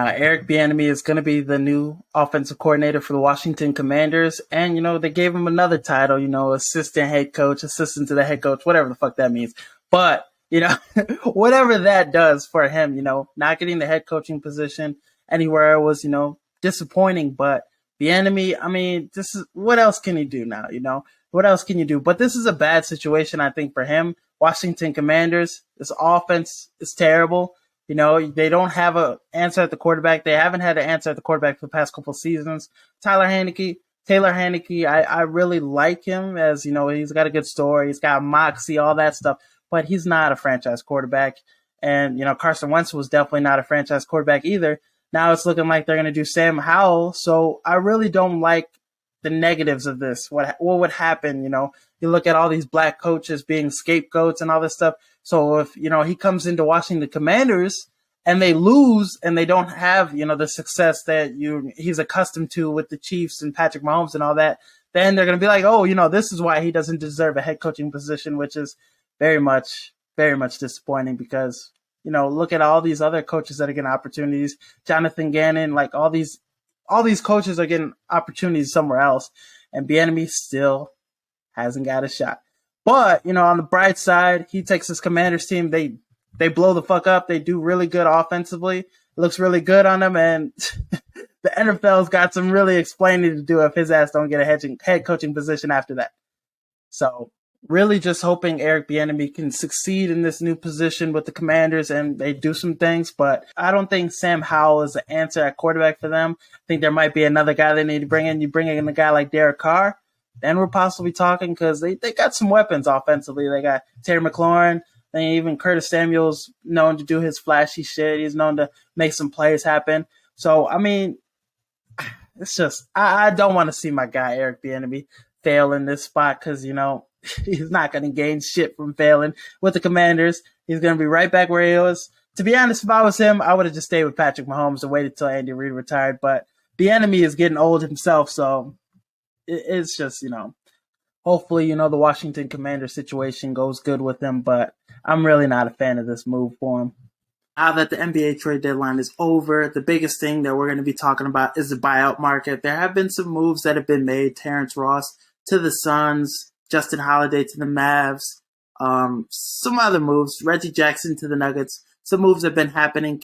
Eric Bieniemy is going to be the new offensive coordinator for the Washington Commanders, and they gave him another title, assistant head coach, assistant to the head coach, whatever the fuck that means. But whatever that does for him, not getting the head coaching position anywhere was, disappointing. But Bieniemy, I mean, this is what else can he do now? What else can you do? But this is a bad situation, I think, for him. Washington Commanders, this offense is terrible. They don't have an answer at the quarterback. They haven't had an answer at the quarterback for the past couple seasons. Taylor Heinicke, I really like him as, he's got a good story. He's got moxie, all that stuff, but he's not a franchise quarterback. And, Carson Wentz was definitely not a franchise quarterback either. Now it's looking like they're going to do Sam Howell. So I really don't like the negatives of this. What would happen? You look at all these black coaches being scapegoats and all this stuff. So if, he comes into Washington Commanders and they lose and they don't have, the success that he's accustomed to with the Chiefs and Patrick Mahomes and all that, then they're going to be like, oh, this is why he doesn't deserve a head coaching position, which is very much disappointing because, look at all these other coaches that are getting opportunities. Jonathan Gannon, like all these coaches are getting opportunities somewhere else, and Bieniemy still hasn't got a shot. But, on the bright side, he takes his Commanders team. They blow the fuck up. They do really good offensively. It looks really good on them. And the NFL's got some really explaining to do if his ass don't get a head coaching position after that. So really just hoping Eric Bieniemy can succeed in this new position with the Commanders and they do some things. But I don't think Sam Howell is the answer at quarterback for them. I think there might be another guy they need to bring in. You bring in a guy like Derek Carr, then we're possibly talking because they got some weapons offensively. They got Terry McLaurin. And even Curtis Samuel's known to do his flashy shit. He's known to make some plays happen. So, I mean, it's just I don't want to see my guy Eric Bieniemy fail in this spot because, he's not going to gain shit from failing with the Commanders. He's going to be right back where he was. To be honest, if I was him, I would have just stayed with Patrick Mahomes and waited till Andy Reid retired. But Bieniemy is getting old himself, so it's just, hopefully, the Washington Commander situation goes good with him, but I'm really not a fan of this move for him. Now that the NBA trade deadline is over, the biggest thing that we're going to be talking about is the buyout market. There have been some moves that have been made. Terrence Ross to the Suns, Justin Holiday to the Mavs, some other moves, Reggie Jackson to the Nuggets. Some moves have been happening.